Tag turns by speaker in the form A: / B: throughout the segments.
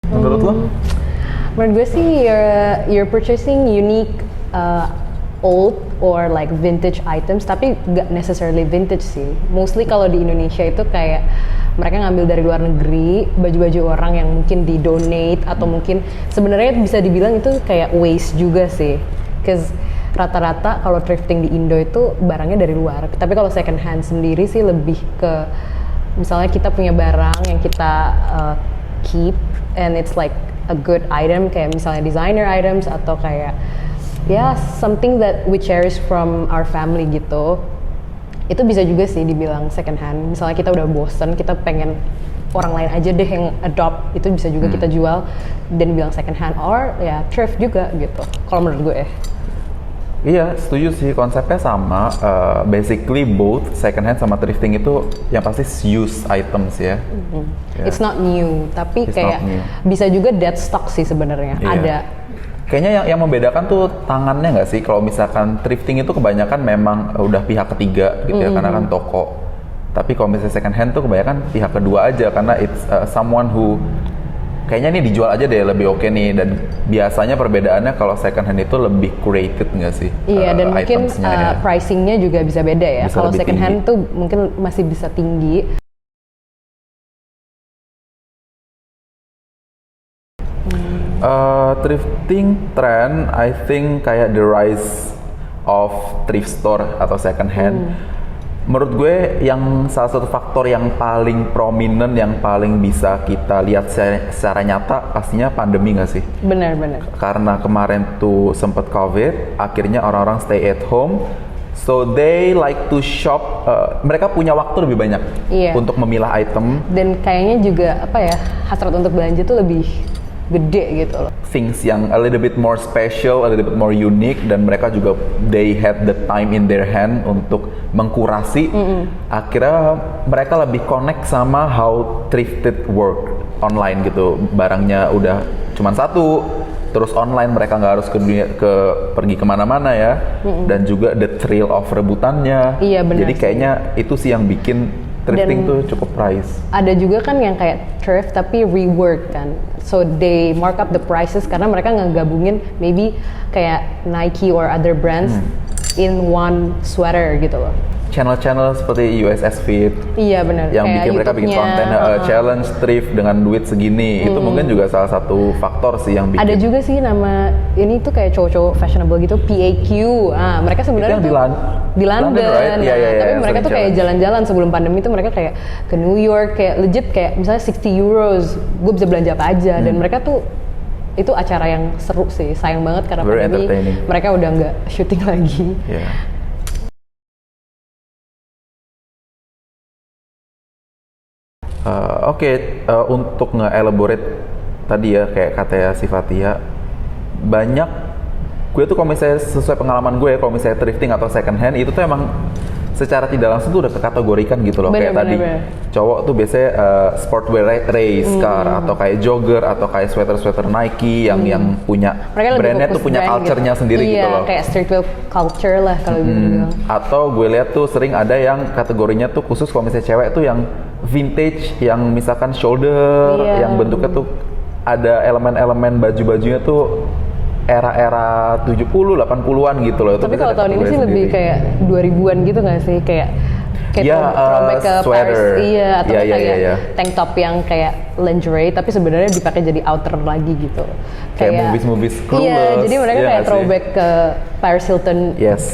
A: Menurut lo?
B: Menurut gue sih you're purchasing unique old or like vintage items, tapi gak necessarily vintage sih. Mostly kalau di Indonesia itu kayak mereka ngambil dari luar negeri baju-baju orang yang mungkin di donate atau mungkin sebenarnya bisa dibilang itu kayak waste juga sih. Cause rata-rata kalau thrifting di Indo itu barangnya dari luar. Tapi kalau second hand sendiri sih lebih ke misalnya kita punya barang yang kita keep and it's like a good item, kayak misalnya designer items atau kayak something that we cherish from our family gitu. Itu bisa juga sih dibilang second hand. Misalnya kita udah bosen, kita pengen orang lain aja deh yang adopt, itu bisa juga kita jual dan bilang second hand or thrift juga gitu. Kalau menurut gue
A: Iya, setuju sih, konsepnya sama. Basically both second hand sama thrifting itu yang pasti used items ya.
B: It's not new, tapi
A: It's
B: kayak bisa juga dead stock sih sebenarnya. Ada.
A: Kayaknya yang membedakan tuh tangannya nggak sih? Kalau misalkan thrifting itu kebanyakan memang udah pihak ketiga gitu ya, karena kan toko. Tapi kalau misalnya second hand tuh kebanyakan pihak kedua aja, karena it's someone who kayaknya nih dijual aja deh lebih oke nih, dan biasanya perbedaannya kalau second hand itu lebih curated nggak sih?
B: Iya, dan mungkin pricingnya juga bisa beda ya. Kalau second hand tuh mungkin masih bisa tinggi.
A: Thrifting trend, I think kayak the rise of thrift store atau second hand. Menurut gue yang salah satu faktor yang paling prominent, yang paling bisa kita lihat secara nyata pastinya pandemi nggak sih?
B: Benar.
A: Karena kemarin tuh sempet COVID, akhirnya orang-orang stay at home, so they like to shop. Mereka punya waktu lebih banyak untuk memilah item.
B: Dan kayaknya juga hasrat untuk belanja tuh lebih gede gitu loh.
A: Things yang a little bit more special, a little bit more unique, dan mereka juga they had the time in their hand untuk mengkurasi. Akhirnya mereka lebih connect sama how thrifted work online gitu. Barangnya udah cuman satu, terus online mereka nggak harus pergi kemana-mana ya, dan juga the thrill of rebutannya.
B: Iya, benar.
A: Jadi kayaknya itu sih yang bikin thrifting tuh cukup price.
B: Ada juga kan yang kayak thrift tapi rework kan. So they mark up the prices karena mereka ngegabungin maybe kayak Nike or other brands in one sweater gitu loh.
A: Channel-channel seperti USS Fit.
B: Iya benar.
A: Yang bikin mereka bikin konten challenge thrift dengan duit segini. Itu mungkin juga salah satu faktor sih yang bikin.
B: Ada juga sih nama ini tuh kayak cowok-cowok fashionable gitu, PAQ. Mereka sebenarnya
A: di
B: London.
A: Right?
B: Tapi mereka tuh kayak jalan-jalan sebelum pandemi tuh mereka kayak ke New York, kayak legit kayak misalnya 60 euros, gue bisa belanja apa aja. Dan mereka tuh itu acara yang seru sih. Sayang banget karena pandemi mereka udah nggak syuting lagi.
A: Untuk nge-elaborate tadi ya, kayak katanya si Fatia, banyak gue tuh kalau misalnya sesuai pengalaman gue, kalau misalnya thrifting atau second hand itu tuh emang secara tidak langsung tuh udah kekategorikan gitu loh. Kayak tadi cowok tuh biasanya sportwear race car, atau kayak jogger, atau kayak sweater Nike yang punya brandnya tuh punya culture-nya
B: gitu.
A: sendiri gitu loh.
B: Kayak streetwear culture lah kalau dibilang.
A: Atau gue lihat tuh sering ada yang kategorinya tuh khusus kalau misalnya cewek tuh yang vintage, yang misalkan shoulder, yang bentuknya tuh ada elemen-elemen baju-bajunya tuh era-era 70, 80-an gitu loh.
B: Tapi kalau tahun ini sih lebih kayak 2000-an gitu nggak sih? Kayak throwback ke
A: sweater.
B: Paris, atau kayak tank top yang kayak lingerie tapi sebenarnya dipakai jadi outer lagi gitu.
A: Kayak movies Clueless.
B: Iya, jadi mereka kayak throwback ke Paris Hilton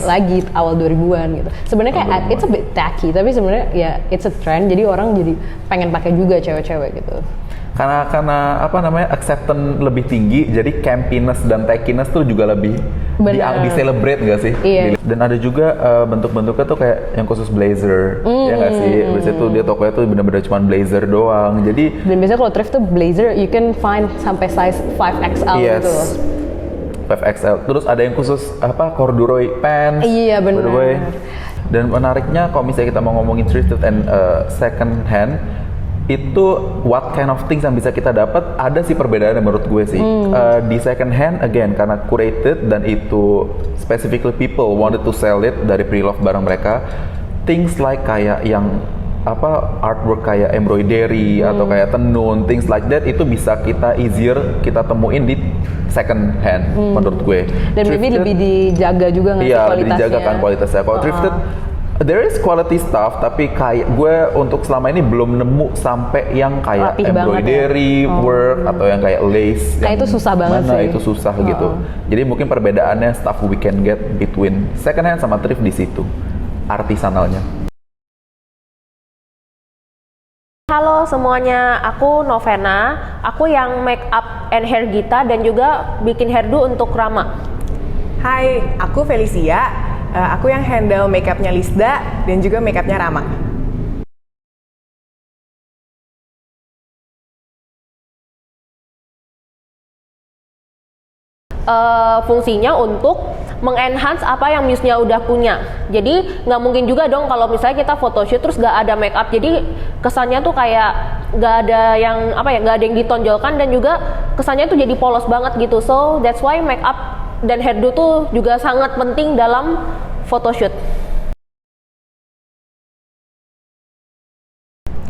B: lagi awal 2000-an gitu. Sebenarnya kayak it's a bit tacky, tapi sebenarnya it's a trend, jadi orang jadi pengen pakai juga cewek-cewek gitu.
A: karena apa namanya acceptance lebih tinggi, jadi campiness dan tackiness tuh juga lebih di celebrate nggak sih?
B: Iya.
A: Dan ada juga bentuk-bentuknya tuh kayak yang khusus blazer, ya nggak sih? Biasanya tuh dia tokonya tuh bener-bener cuma blazer doang. Jadi
B: Dan biasanya kalau thrift tuh blazer you can find sampai size 5XL
A: yes,
B: gitu.
A: 5XL. Terus ada yang khusus apa corduroy pants.
B: Iya,
A: by the
B: benar.
A: way. Dan menariknya kalau misalnya kita mau ngomongin thrifted and second hand, itu what kind of things yang bisa kita dapat, ada sih perbedaannya menurut gue sih. Di second hand again karena curated dan itu specifically people wanted to sell it dari pre-loved barang mereka, things like kayak yang apa artwork kayak embroidery atau kayak tenun, things like that itu bisa kita easier kita temuin di second hand menurut gue.
B: Dan maybe
A: Thrifted,
B: lebih dijaga juga nggak sih
A: iya,
B: kualitasnya?
A: lebih dijaga kan kualitasnya. Kalau thrifted there is quality stuff, tapi kayak gue untuk selama ini belum nemu sampai yang kayak
B: Rapih
A: embroidery
B: banget ya?
A: work atau yang kayak lace.
B: Nah,
A: yang
B: itu susah banget
A: mana
B: sih.
A: itu susah gitu. Jadi mungkin perbedaannya stuff we can get between second hand sama thrift di situ, artisanalnya.
C: Halo semuanya, aku Novena. Aku yang make up and hair Gita dan juga bikin hairdo untuk Rama.
D: Hai, aku Felicia. Aku yang handle makeupnya Lisda dan juga makeupnya Rama.
C: Fungsinya untuk mengenhance apa yang Muse-nya udah punya. Jadi nggak mungkin juga dong kalau misalnya kita photoshoot terus nggak ada make up. Jadi kesannya tuh kayak nggak ada yang apa ya, nggak ada yang ditonjolkan dan juga kesannya tuh jadi polos banget gitu. So that's why make up dan hairdo tuh juga sangat penting dalam photoshoot.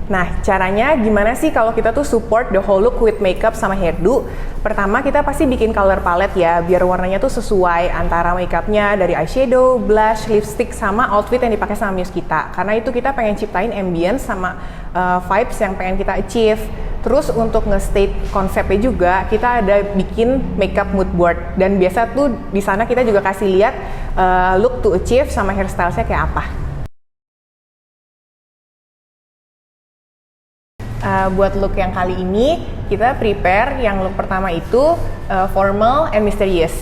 D: Nah, caranya gimana sih kalau kita tuh support the whole look with makeup sama hairdo? Pertama, kita pasti bikin color palette ya, biar warnanya tuh sesuai antara makeupnya dari eyeshadow, blush, lipstick, sama outfit yang dipakai sama Muse kita. Karena itu kita pengen ciptain ambience sama vibes yang pengen kita achieve. Terus untuk nge-state konsepnya juga, kita ada bikin makeup mood board. Dan biasa tuh di sana kita juga kasih lihat look to achieve sama hairstylesnya kayak apa. Buat look yang kali ini, kita prepare yang look pertama itu formal and mysterious.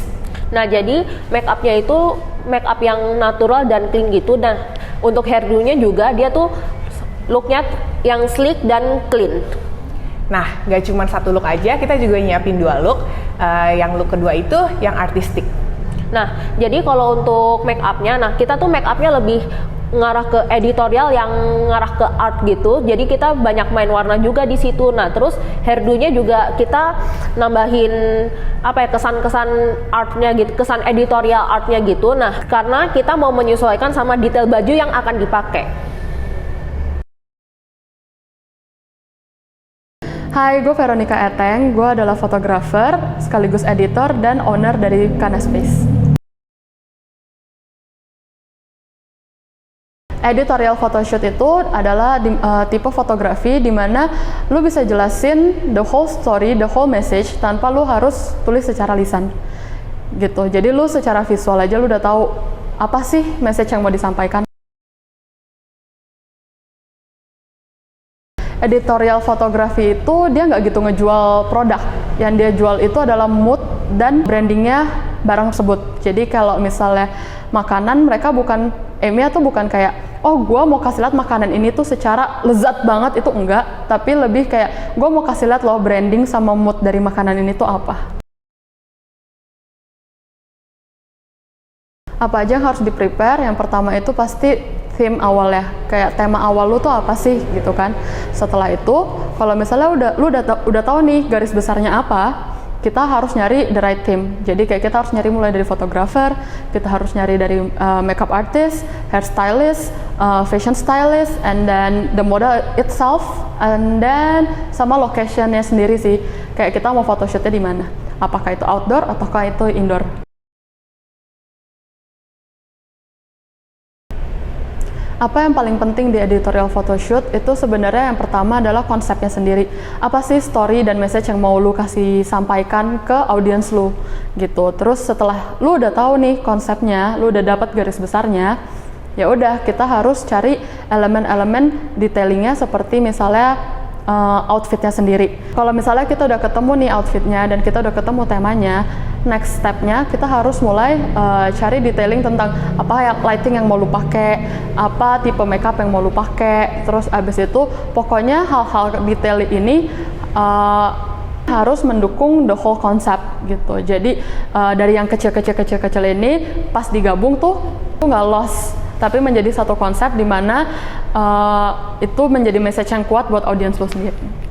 C: Nah, jadi make upnya itu make up yang natural dan clean gitu. Dan untuk hairdo-nya juga dia tuh looknya yang sleek dan clean.
D: Nah, gak cuma satu look aja, kita juga nyiapin 2 look. Yang look kedua itu yang artistic.
C: Nah, jadi kalau untuk make upnya, nah kita tuh make upnya lebih ngarah ke editorial yang ngarah ke art gitu. Jadi kita banyak main warna juga di situ. Nah, terus hairdo-nya juga kita nambahin apa ya, kesan-kesan artnya gitu, kesan editorial artnya gitu. Nah, karena kita mau menyesuaikan sama detail baju yang akan dipakai.
E: Hai, gue Veronica Eteng. Gue adalah fotografer, sekaligus editor dan owner dari Kana Space. Editorial photoshoot itu adalah tipe fotografi di mana lu bisa jelasin the whole story, the whole message tanpa lu harus tulis secara lisan. Gitu. Jadi lu secara visual aja lu udah tahu apa sih message yang mau disampaikan. Editorial fotografi itu dia nggak gitu ngejual produk. Yang dia jual itu adalah mood dan brandingnya barang tersebut. Jadi kalau misalnya makanan, mereka bukan aimnya tuh bukan kayak, oh gue mau kasih lihat makanan ini tuh secara lezat banget, itu enggak. Tapi lebih kayak, gue mau kasih lihat loh branding sama mood dari makanan ini tuh apa. Apa aja yang harus di-prepare? Yang pertama itu pasti theme awalnya, kayak tema awal lu tuh apa sih gitu kan. Setelah itu, kalau misalnya lu udah tahu nih garis besarnya apa, kita harus nyari the right theme. Jadi kayak kita harus nyari mulai dari fotografer, kita harus nyari dari makeup artist, hairstylist, fashion stylist, and then the model itself, and then sama locationnya sendiri sih. Kayak kita mau photoshootnya di mana? Apakah itu outdoor ataukah itu indoor? Apa yang paling penting di editorial photoshoot itu sebenarnya yang pertama adalah konsepnya sendiri. Apa sih story dan message yang mau lu kasih sampaikan ke audiens lu gitu. Terus setelah lu udah tahu nih konsepnya, lu udah dapat garis besarnya, ya udah kita harus cari elemen-elemen detailingnya seperti misalnya outfitnya sendiri. Kalau misalnya kita udah ketemu nih outfitnya dan kita udah ketemu temanya, next stepnya kita harus mulai cari detailing tentang apa yang lighting yang mau lu pakai, apa tipe makeup yang mau lu pakai. Terus abis itu pokoknya hal-hal detail ini harus mendukung the whole concept gitu. Jadi dari yang kecil ini pas digabung tuh nggak lost, tapi menjadi satu konsep di mana itu menjadi message yang kuat buat audiens lo sendiri.